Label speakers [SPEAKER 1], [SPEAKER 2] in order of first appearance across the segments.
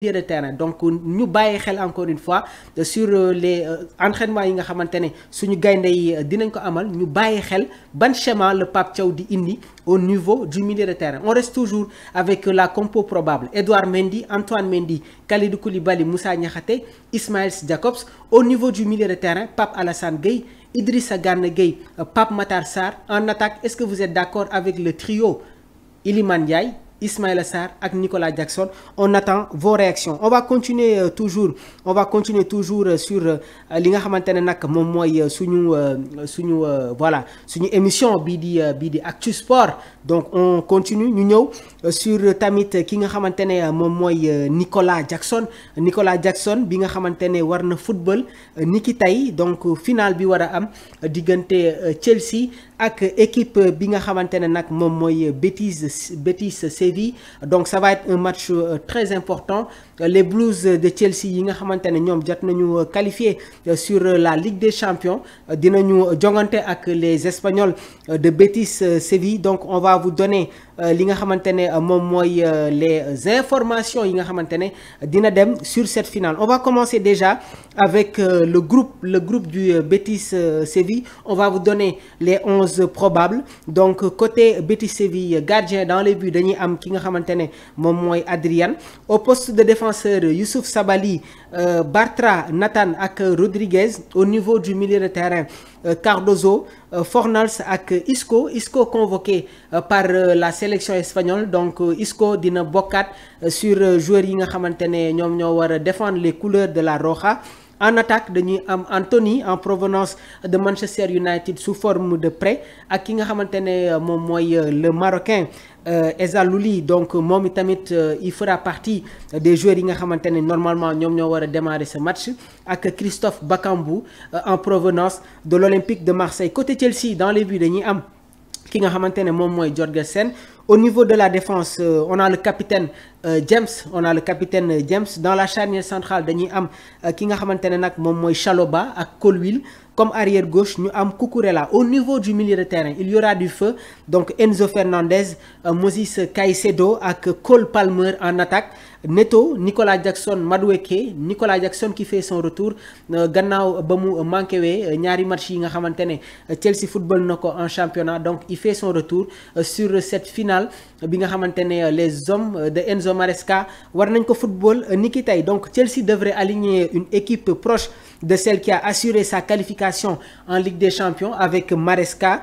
[SPEAKER 1] de terrain donc ñu bàyyi xel encore une fois sur les entraînements yi nga xamante ne suñu gaynde yi dinañ ko amal ñu bàyyi xel ban schéma le Pape Thiaw di indi au niveau du milieu de terrain. On reste toujours avec la compo probable: Edouard Mendy, Antoine Mendy, Kalidou Koulibaly, Moussa Niakhaté, Ismaël Jakobs. Au niveau du milieu de terrain, Pape Alassane Gueye, Idrissa Gana Gueye, Pape Matar Sarr. En attaque, est-ce que vous êtes d'accord avec le trio Iliman Ndiaye, Ismaïla Sarr ak Nicolas Jackson? On attend vos réactions. On va continuer toujours sur li nga xamante ne nag moom mooy suñu voilà suñu émission bii di Actu Sport. Donc on continue ñu ñëw sur tamit ki nga xamante ne moom mooy Nicolas Jackson bi nga xamante ne war na football niki tey, donc final bi war a am diggante Chelsea ak équipe bi nga xamante ne nag moom mooy Betis Séville. Donc ça va être un match très important. Les Blues de Chelsea yi nga xamante ne ñoom jot nañu qualifié sur la Ligue des Champions dinañu jongante ak les Espagnols de Betis Séville. Donc on va vous donner li nga xamante ne moom mooy les informations yi nga xamante ne dina dem sur cette finale. On va commencer déjà avec le groupe du Betis Séville. On va vous donner les 11 probables. Donc côté Betis Séville, gardien dans les buts dañuy am ki nga xamante ne moom mooy Adrian. Au poste de défenseur, Youssouf Sabaly, Bartra, Nathan ak Rodriguez. Au niveau du milieu de terrain, Cardozo, Fornals ak Isco convoqué par la sélection espagnole. Donc Isco dina bokkaat sur joueurs yi nga xamante ne ñoom ñoo war a défendre les couleurs de la Roja. En attaque dañuy am Anthony en provenance de Manchester United sous forme de prêt ak ki nga xamante ne moom mooy le Marocain Ezalouli. Donc moom itamit il fera partie des joueurs yi nga xamante ne normalement ñoom ñoo war a démarrer ce match, ak Christophe Bakambu en provenance de l'Olympique de Marseille. Côté Chelsea, dans les buts dañuy am ki nga xamante ne moom mooy Jorgensen. Au niveau de la défense, on a le capitaine James. Dans la charnière centrale dañuy am ki nga xamante ne nag moom mooy Chalobah ak Colwill. Comme arrière gauche ñu am Cucurella. Au niveau du milieu de terrain, il y aura du feu. Donc Enzo Fernandez, Moses Caicedo ak Cole Palmer en attaque. Neto, Nicolas Jackson, Madueke. Nicolas Jackson qui fait son retour gannaaw ba mu manqué wee ñaari match yi nga xamante ne Chelsea football na ko en championnat. Donc il fait son retour sur cette finale bi nga xamante ne les hommes de Enzo Maresca war nañ ko football niki tey. Donc Chelsea devrait aligner une équipe proche de celle qui a assuré sa qualification en Ligue des Champions avec Maresca,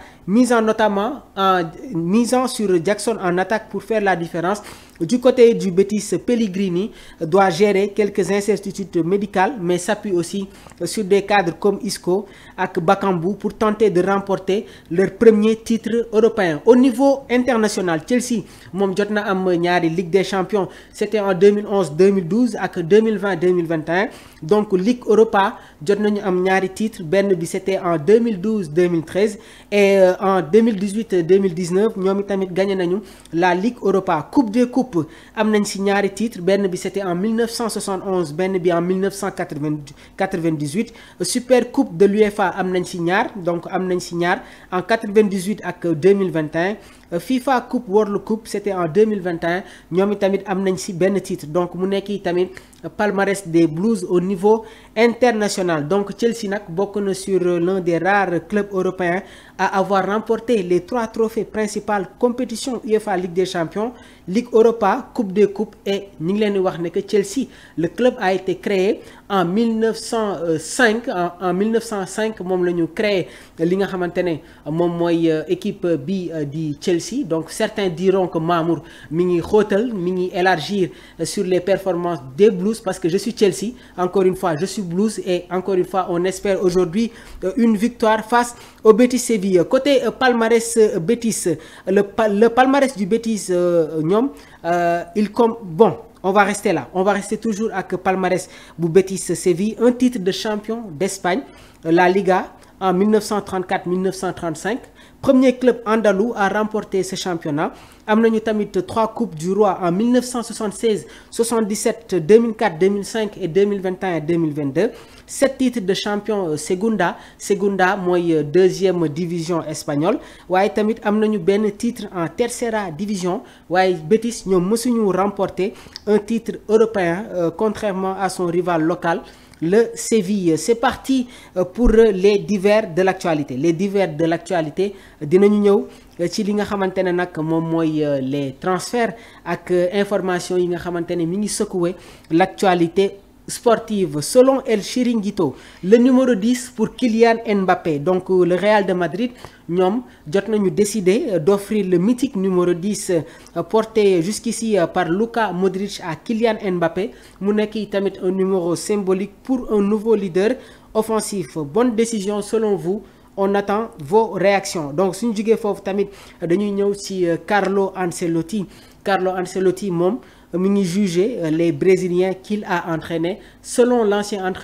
[SPEAKER 1] misant sur Jackson en attaque pour faire la différence. Du côté du Betis, Pellegrini doit gérer quelques incertitudes médicales, mais s'appuie aussi sur des cadres comme Isco ak Bakambu pour tenter de remporter leur premier titre européen. Au niveau international, Chelsea moom jot na am ñaari Ligue des Champions. C'était en 2011-2012 ak 2020-2021. Donc Ligue Europa jot nañu am ñaari titre, benn bi c'était en 2012-2013 et en 2018-2019 ñoom itamit gagné nañu la Ligue Europa. Coupe des coupes am nañ ci ñaari titre, benn bi c'était en 1971, benn bi en 1998. Super coupe de l'UEFA am nañ ci ñaar, donc am nañ ci ñaar en 98 ak 2021. FIFA Coupe World Coupe c'était en 2021, ñoom itamit am nañ ci benn titre. Donc mu nekk tamit palmarès des Blues au niveau international. Donc Chelsea nag bokk na sur l'un des rares clubs européens à avoir remporté les 3 trophées principales compétitions UEFA, Ligue des Champions, Ligue Europa, Coupe des Coupes. Et ñu ngi leen di wax ne que Chelsea, le club a été créé en 1905. En 1905 moom la ñu créé li nga xamante ne moom mooy équipe bi di Chelsea. Donc certains diront que Mamour mi ngi xóotal, mi ngi élargir sur les performances des Blues, parce que je suis Chelsea, encore une fois je suis Blues, et encore une fois on espère aujourd'hui une victoire face au Betis Séville. Côté palmarès Betis, le palmarès du Betis ñoom on va rester là, on va rester toujours avec palmarès bu Betis Séville. Un titre de champion d'Espagne, la Liga en 1934-1935. Premier club andalou à remporter ce championnat. Am nañu tamit 3 coupes du roi en 1976, 77, 2004, 2005 et 2021 et 2022. 7 titres de champion Segunda mooy deuxième division espagnole waaye tamit am nañu benn titre en tercera division waaye Betis ñoom mësuñu remporter un titre européen contrairement à son rival local le Séville. C'est parti pour les divers de l'actualité. Les divers de l'actualité dinañu ñëw ci li nga xamante ne nag moom mooy les transferts ak information yi nga xamante ne mi ngi secouer l'actualité sportive. Selon El Chiringuito, le numéro 10 pour Kylian Mbappé, donc le Real de Madrid ñoom jot nañu décider d'offrir le mythique numéro 10 porté jusqu'ici par Luka Modric à Kylian Mbappé mu nekk tamit un numéro symbolique pour un nouveau leader offensif. Bonne décision selon vous? On attend vos réactions. Donc suñu jógee foofu tamit dañuy ñëw ci Carlo Ancelotti moom mi ngi juger les Brésiliens qu'il a entraînés. Selon l'ancien entraîneur